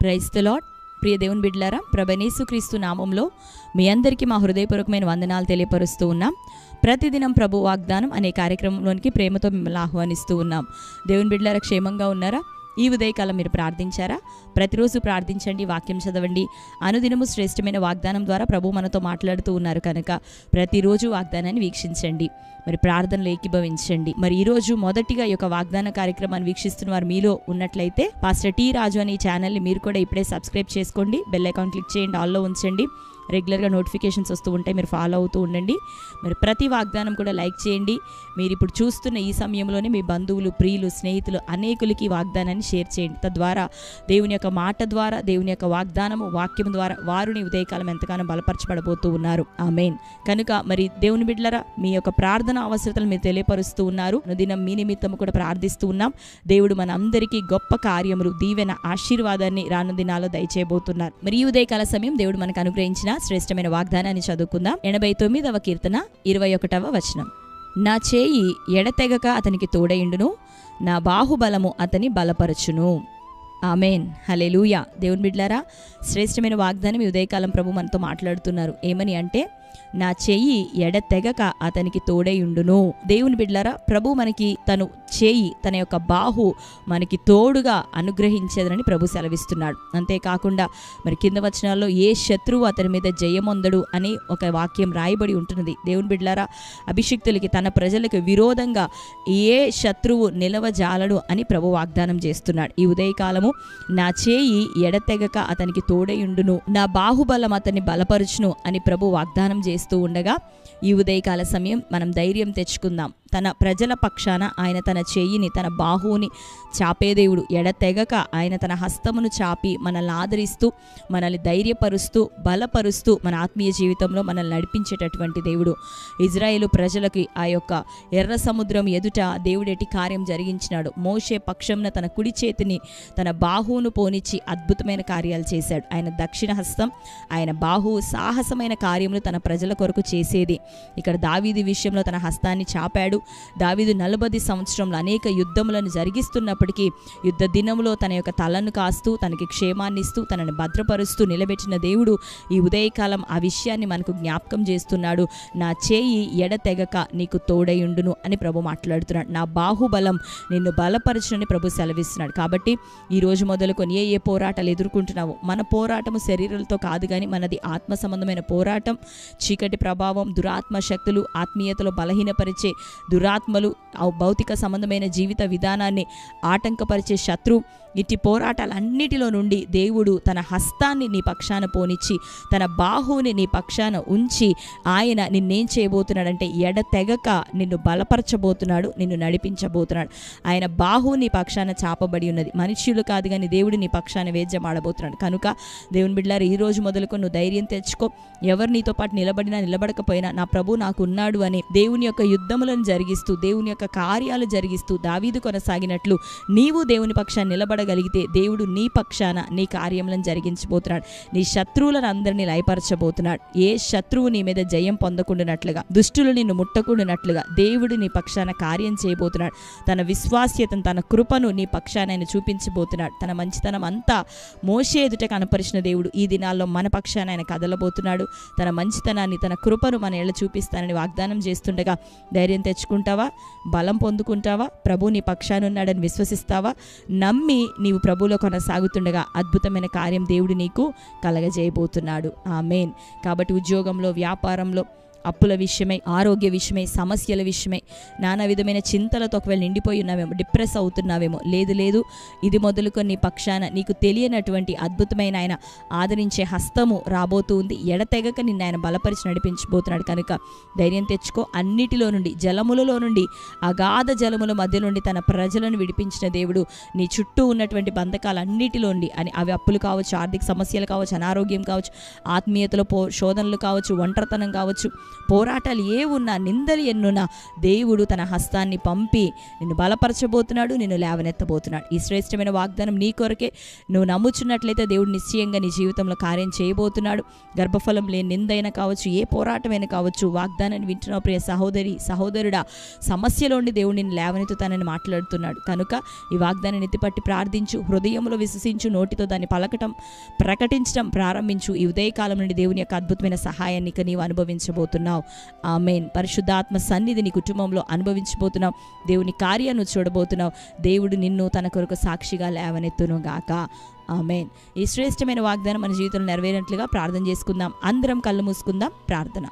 Praise the lord. ప్రియ దేవుని బిడ్డలారా, ప్రభువైన యేసుక్రీస్తు నామంలో మీ అందరికీ మా హృదయపూర్వకమైన వందనాలు తెలియపరుస్తూ ఉన్నాం. ప్రతిదినం ప్రభు వాగ్దానం అనే కార్యక్రమంలోనికి ప్రేమతో మిమ్మల్ని ఆహ్వానిస్తూ ఉన్నాం. దేవుని బిడ్డలారా, క్షేమంగా ఉన్నారా? ఈ ఉదయకాలం మీరు ప్రార్థించారా? ప్రతిరోజు ప్రార్థించండి, వాక్యం చదవండి. అనుదినము శ్రేష్టమైన వాగ్దానం ద్వారా ప్రభు మనతో మాట్లాడుతూ ఉన్నారు కనుక ప్రతిరోజు వాగ్దానాన్ని వీక్షించండి, మరి ప్రార్థనలు ఏకీభవించండి. మరి ఈరోజు మొదటిగా ఈ యొక్క వాగ్దాన కార్యక్రమాన్ని వీక్షిస్తున్న వారు మీలో ఉన్నట్లయితే పాస్టర్ టీ రాజు అనే ఛానల్ని మీరు కూడా ఇప్పుడే సబ్స్క్రైబ్ చేసుకోండి. బెల్ ఐకాన్ క్లిక్ చేయండి, ఆల్లో ఉంచండి. రెగ్యులర్గా నోటిఫికేషన్స్ వస్తూ ఉంటాయి, మీరు ఫాలో అవుతూ ఉండండి. మరి ప్రతి వాగ్దానం కూడా లైక్ చేయండి. మీరు ఇప్పుడు చూస్తున్న ఈ సమయంలోనే మీ బంధువులు, ప్రియులు, స్నేహితులు అనేకులకి వాగ్దానాన్ని షేర్ చేయండి. తద్వారా దేవుని యొక్క మాట ద్వారా, దేవుని యొక్క వాగ్దానము వాక్యం ద్వారా వారిని ఉదయకాలం ఎంతగానో బలపరచబడబోతూ ఉన్నారు. ఆమేన్. కనుక మరి దేవుని బిడ్డలారా, మీ యొక్క ప్రార్థన అవసరతలు మీరు తెలియపరుస్తూ ఉన్నారు. దినం మీ నిమిత్తము కూడా ప్రార్థిస్తూ ఉన్నాం. దేవుడు మన అందరికీ గొప్ప కార్యములు, దీవెన, ఆశీర్వాదాన్ని రాను దినాల్లో దయచేయబోతున్నారు. మరి ఈ ఉదయకాల సమయం దేవుడు మనకు అనుగ్రహించిన శ్రేష్టమైన వాగ్దానాన్ని చదువుకుందాం. 89వ కీర్తన 21వ వచనం. నా చేయి ఎడతెగక అతనికి తోడయుండును, నా బాహుబలము అతని బలపరచును. ఆమేన్. హల్లెలూయా. దేవుని బిడ్డలారా, శ్రేష్టమైన వాగ్దానం ఈ ఉదయకాలం ప్రభు మనతో మాట్లాడుతున్నారు. ఏమని అంటే, నా చెయ్యి ఎడతెగక అతనికి తోడయుండును. దేవుని బిడ్డలారా, ప్రభు మనకి తను చేయి, తన యొక్క బాహు మనకి తోడుగా అనుగ్రహించేదని ప్రభు సెలవిస్తున్నాడు. అంతేకాకుండా మరి కింద వచనాల్లో ఏ శత్రువు అతని మీద జయమొందడు అని ఒక వాక్యం రాయబడి ఉంటున్నది. దేవుని బిడ్డలారా, అభిషిక్తులకి, తన ప్రజలకు విరోధంగా ఏ శత్రువు నిలవజాలడు అని ప్రభు వాగ్దానం చేస్తున్నాడు. ఈ ఉదయకాలము నా చేయి ఎడతెగక అతనికి తోడయుండును, నా బాహుబలం అతన్ని బలపరుచును అని ప్రభు వాగ్దానం చేస్తూ ఉండగా, ఈ ఉదయకాల సమయం మనం ధైర్యం తెచ్చుకుందాం. తన ప్రజల పక్షాన ఆయన తన చెయ్యిని, తన బాహువుని చాపే దేవుడు. ఎడతెగక ఆయన తన హస్తమును చాపి మనల్ని ఆదరిస్తూ, మనల్ని ధైర్యపరుస్తూ, బలపరుస్తూ మన ఆత్మీయ జీవితంలో మనల్ని నడిపించేటటువంటి దేవుడు. ఇజ్రాయేలు ప్రజలకి ఆ యొక్క ఎర్ర సముద్రం ఎదుట దేవుడేటి కార్యం జరిగించినాడు. మోషే పక్షంన తన కుడి చేతిని, తన బాహువును పోనిచ్చి అద్భుతమైన కార్యాలు చేశాడు. ఆయన దక్షిణ హస్తం, ఆయన బాహువు సాహసమైన కార్యములు తన ప్రజల కొరకు చేసేది. ఇక్కడ దావీదు విషయంలో తన హస్తాన్ని చాపాడు. దావీదు 40 సంవత్సరంలో అనేక యుద్ధములను జరిగిస్తున్నప్పటికీ యుద్ధ దినములో తన యొక్క తలను కాస్తూ, తనకి క్షేమాన్ని ఇస్తూ, తనని భద్రపరుస్తూ నిలబెట్టిన దేవుడు ఈ ఉదయకాలం ఆ విషయాన్ని మనకు జ్ఞాపకం చేస్తున్నాడు. నా చేయి ఎడతెగక నీకు తోడయుండును అని ప్రభు మాట్లాడుతున్నాడు. నా బాహుబలం నిన్ను బలపరచునని ప్రభు సెలవిస్తున్నాడు. కాబట్టి ఈ రోజు మొదలుకొని ఏ పోరాటాలు ఎదుర్కొంటున్నావో, మన పోరాటము శరీరాలతో కాదు కానీ మనది ఆత్మ సంబంధమైన పోరాటం. చీకటి ప్రభావం, దురాత్మ శక్తులు, ఆత్మీయతలో బలహీనపరిచే దురాత్మలు, భౌతిక సంబంధమైన జీవిత విధానాన్ని ఆటంకపరిచే శత్రు, ఇట్టి పోరాటాలన్నిటిలో నుండి దేవుడు తన హస్తాన్ని నీ పక్షాన పోనిచ్చి, తన బాహువుని నీ పక్షాన ఉంచి ఆయన నిన్నేం చేయబోతున్నాడంటే ఎడతెగక నిన్ను బలపరచబోతున్నాడు, నిన్ను నడిపించబోతున్నాడు. ఆయన బాహువు నీ పక్షాన చాపబడి ఉన్నది. మనుష్యులు కాదు కానీ దేవుడు నీ పక్షాన వేద్యమాడబోతున్నాడు. కనుక దేవుని బిడ్డలారా, ఈ రోజు మొదలుకొని నువ్వు ధైర్యం తెచ్చుకో. ఎవరు నీతో పాటు నిలబడినా నిలబడకపోయినా నా ప్రభు నాకు ఉన్నాడు అని దేవుని యొక్క యుద్ధములను జరిగిస్తూ, దేవుని యొక్క కార్యాలు జరిగిస్తూ దావీదు కొనసాగినట్లు నీవు దేవుని పక్షాన్ని నిలబడగలిగితే దేవుడు నీ పక్షాన నీ కార్యములను జరిగించబోతున్నాడు. నీ శత్రువులను అందరినీ లయపరచబోతున్నాడు. ఏ శత్రువు నీ మీద జయం పొందకుండానట్లుగా, దుష్టులు నిన్ను ముట్టకుండానట్లుగా దేవుడు నీ పక్షాన కార్యం చేయబోతున్నాడు. తన విశ్వాస్యతను, తన కృపను నీ పక్షాన ఆయన చూపించబోతున్నాడు. తన మంచితనం అంతా మోషే ఎదుట కనపరిచిన దేవుడు ఈ దినాల్లో మన పక్షాన ఆయన కదలబోతున్నాడు. తన మంచితనాన్ని, తన కృపను మన ఏళ్ళ చూపిస్తానని వాగ్దానం చేస్తుండగా ధైర్యం తెచ్చుకుంటావా? బలం పొందుకుంటావా? ప్రభు నీ పక్షాన ఉన్నాడని విశ్వసిస్తావా? నమ్మి నీవు ప్రభువులో కొనసాగుతుండగా అద్భుతమైన కార్యం దేవుడు నీకు కలగజేయబోతున్నాడు. ఆమేన్. కాబట్టి ఉద్యోగంలో, వ్యాపారంలో, అప్పుల విషయమై, ఆరోగ్య విషయమై, సమస్యల విషయమై నానా విధమైన చింతలతో ఒకవేళ నిండిపోయి ఉన్నావేమో, డిప్రెస్ అవుతున్నావేమో, లేదు ఇది మొదలుకొని నీ పక్షాన నీకు తెలియనటువంటి అద్భుతమైన ఆయన ఆదరించే హస్తము రాబోతూ ఉంది. ఎడతెగక నిన్ను ఆయన బలపరిచి నడిపించబోతున్నాడు. కనుక ధైర్యం తెచ్చుకో. అన్నిటిలో నుండి, జలములలో నుండి, అగాధ జలముల మధ్య నుండి తన ప్రజలను విడిపించిన దేవుడు నీ చుట్టూ ఉన్నటువంటి బంధకాలన్నిటిలో నుండి, అవి అప్పులు కావచ్చు, ఆర్థిక సమస్యలు కావచ్చు, అనారోగ్యం కావచ్చు, ఆత్మీయతలో శోధనలు కావచ్చు, ఒంటరితనం కావచ్చు, పోరాటాలు ఏ ఉన్నా, నిందలు ఎన్నున్నా దేవుడు తన హస్తాన్ని పంపి నిన్ను బలపరచబోతున్నాడు, నిన్ను లేవనెత్తబోతున్నాడు. ఈ శ్రేష్టమైన వాగ్దానం నీ కొరకే. నువ్వు నమ్ముచున్నట్లయితే దేవుడు నిశ్చయంగా నీ జీవితంలో కార్యం చేయబోతున్నాడు. గర్భఫలం లేని నిందైనా కావచ్చు, ఏ పోరాటమైనా కావచ్చు, వాగ్దానాన్ని వింటున్నావు ప్రియ సహోదరి సహోదరుడా, సమస్యలో ఉండి దేవుడు నిన్ను లేవనెత్తుతానని మాట్లాడుతున్నాడు. కనుక ఈ వాగ్దానాన్ని ఎత్తిపట్టి ప్రార్థించు, హృదయంలో విశ్వసించు, నోటితో దాన్ని ప్రకటించడం ప్రారంభించు. ఈ ఉదయకాలం నుండి దేవుని యొక్క అద్భుతమైన సహాయాన్ని నీవు అనుభవించబోతున్నావు. ఆమేన్. పరిశుద్ధాత్మ సన్నిధి నీ కుటుంబంలో అనుభవించబోతున్నావు. దేవుని కార్యాన్ని చూడబోతున్నావు. దేవుడు నిన్ను తన కొరకు సాక్షిగా లేవనెత్తును గాక. ఆమేన్. ఈ శ్రేష్టమైన వాగ్దానం మన జీవితంలో నెరవేరినట్లుగా ప్రార్థన చేసుకుందాం. అందరం కళ్ళు మూసుకుందాం. ప్రార్థన.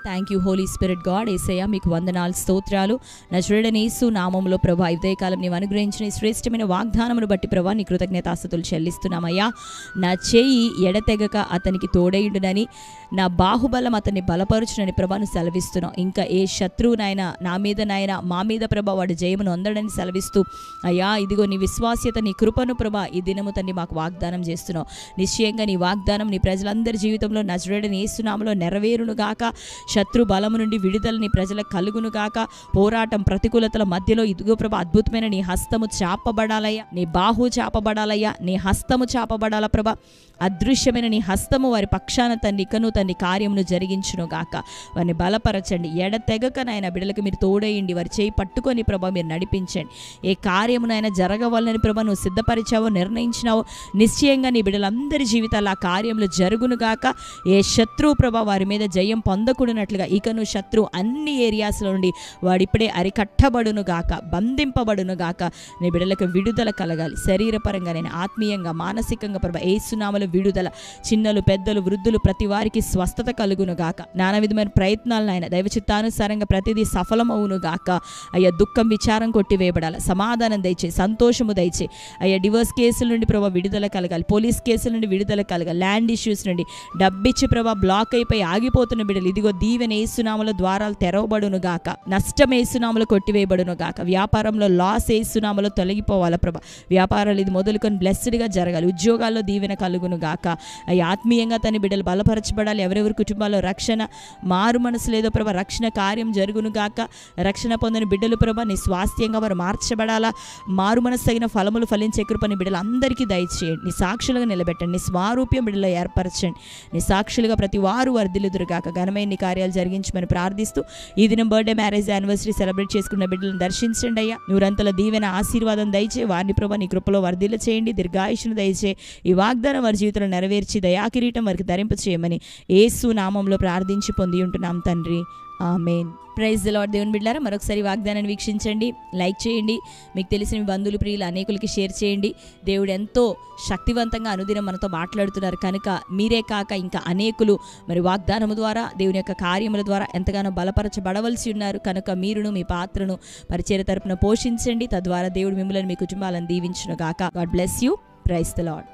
Thank you holy spirit God. Yesayya మీకు వందనాలు, స్తోత్రాలు. నజరేయుడైన యేసు నామములో ప్రభా ఈ ఉదయకాలం నీవు అనుగ్రహించిన ఈ శ్రేష్టమైన వాగ్దానమును బట్టి ప్రభా నీ కృతజ్ఞతాస్తుతులు చెల్లిస్తున్నామయ్యా. నా చేయి ఎడతెగక అతనికి తోడైండునని, నా బాహుబలం అతన్ని బలపరుచునని ప్రభాను సెలవిస్తున్నావు. ఇంకా ఏ శత్రువునైనా నా మీద నాయన మా మీద ప్రభా వాడు జయమును అందడని సెలవిస్తూ అయ్యా ఇదిగో నీ విశ్వాస్యత, నీ కృపను ప్రభా ఈ దినము తండ్రి మాకు వాగ్దానం చేస్తున్నావు. నిశ్చయంగా నీ వాగ్దానం నీ ప్రజలందరి జీవితంలో నజరేయుడైన యేసు నామములో నెరవేరును గాక. శత్రు బలము నుండి విడుదల నీ ప్రజలకు కలుగును గాక. పోరాటం ప్రతికూలతల మధ్యలో ఇదిగో ప్రభా అద్భుతమైన నీ హస్తము చాపబడాలయ్యా, నీ బాహు చాపబడాలయ్యా, నీ హస్తము చాపబడాల ప్రభా. అదృశ్యమైన నీ హస్తము వారి పక్షాన తండ్రికను తండ్రి కార్యమును జరిగించును గాక. వారిని బలపరచండి. ఎడతెగక నాయన బిడ్డలకు మీరు తోడేయండి. వారి చేయి పట్టుకొని ప్రభా మీరు నడిపించండి. ఏ కార్యమునైనా జరగవాలని ప్రభా నువ్వు సిద్ధపరిచావో, నిర్ణయించినావో నిశ్చయంగా నీ బిడ్డలందరి జీవితాలు ఆ కార్యములు జరుగును గాక. ఏ శత్రువు ప్రభా వారి మీద జయం పొందకూడనట్లుగా ఇకను శత్రువు అన్ని ఏరియాస్లో నుండి వాడిప్పుడే అరికట్టబడును గాక, బంధింపబడును గాక. నీ బిడ్డలకు విడుదల కలగాలి. శరీరపరంగా నేను ఆత్మీయంగా మానసికంగా ప్రభా యేసునామములో విడుదల. చిన్నలు పెద్దలు వృద్ధులు ప్రతి వారికి స్వస్థత కలుగును గాక. నానా విధమైన ప్రయత్నాలను ఆయన దైవచిత్తానుసారంగా ప్రతిదీ సఫలమవును గాక. అయ్యా దుఃఖం విచారం కొట్టివేయబడాలి. సమాధానం దయచే, సంతోషము దయచే. అయ్యా డివోర్స్ కేసుల నుండి ప్రభా విడుదల కలగాలి. పోలీస్ కేసుల నుండి విడుదల కలగాలి. ల్యాండ్ ఇష్యూస్ నుండి డబ్బిచ్చి ప్రభా బ్లాక్ అయిపోయి ఆగిపోతున్న బిడ్డలు ఇదిగో దీవెన యేసునామములో ద్వారాలు తెరవబడును గాక. నష్టం యేసునామములో కొట్టివేయబడును గాక. వ్యాపారంలో లాస్ యేసునామములో తొలగిపోవాలి ప్రభా. వ్యాపారాలు ఇది మొదలుకొని బ్లెస్డ్గా జరగాలి. ఉద్యోగాల్లో దీవెన కలుగును గాక. అయ్యా ఆత్మీయంగా తన బిడ్డలు బలపరచబడాలి. ఎవరెవరి కుటుంబాల్లో రక్షణ మారు మనసు లేదో ప్రభా రక్షణ కార్యం జరుగును గాక. రక్షణ పొందని బిడ్డలు ప్రభా నీ స్వాస్థ్యంగా వారు మార్చబడాలా. మారు మనసు తగిన ఫలములు ఫలించే కృపని బిడ్డలు అందరికీ దయచేయండి. నీ సాక్షులుగా నిలబెట్టండి. నీ స్వారూప్యం బిడ్డలో ఏర్పరచండి. నీ సాక్షులుగా ప్రతి వారు వర్ధిల్లుదురుగాక. ఘనమైన నీ కార్యాలు జరిగించమని ప్రార్థిస్తూ ఈ దినం బర్త్డే, మ్యారేజ్, యానివర్సరీ సెలబ్రేట్ చేసుకున్న బిడ్డలను దర్శించండి అయ్యా. నూరంతల దీవెన ఆశీర్వాదం దయచే. వారిని ప్రభా నీ కృపలో వర్ధిల్ల చేయండి. దీర్ఘాయుషును దయచే. ఈ వాగ్దానం వారి జీవితంలో నెరవేర్చి దయాకిరీటం వారికి ధరింప చేయమని యేసు నామంలో ప్రార్థించి పొంది ఉంటున్నాం తండ్రి. ఆమేన్. Praise the Lord. దేవుని బిడ్డలారా మరొకసారి వాగ్దానాన్ని వీక్షించండి, లైక్ చేయండి, మీకు తెలిసిన మీ బంధువులు ప్రియులు అనేకులకి షేర్ చేయండి. దేవుడు ఎంతో శక్తివంతంగా అనుదినం మనతో మాట్లాడుతున్నారు కనుక మీరే కాక ఇంకా అనేకులు మరి వాగ్దానము ద్వారా దేవుని యొక్క కార్యముల ద్వారా ఎంతగానో బలపరచబడవలసి ఉన్నారు. కనుక మీరును మీ పాత్రను పరిచర్య తరపున పోషించండి. తద్వారా దేవుడు మిమ్మల్ని మీ కుటుంబాలను దీవించును గాక. God bless you. Praise the lord.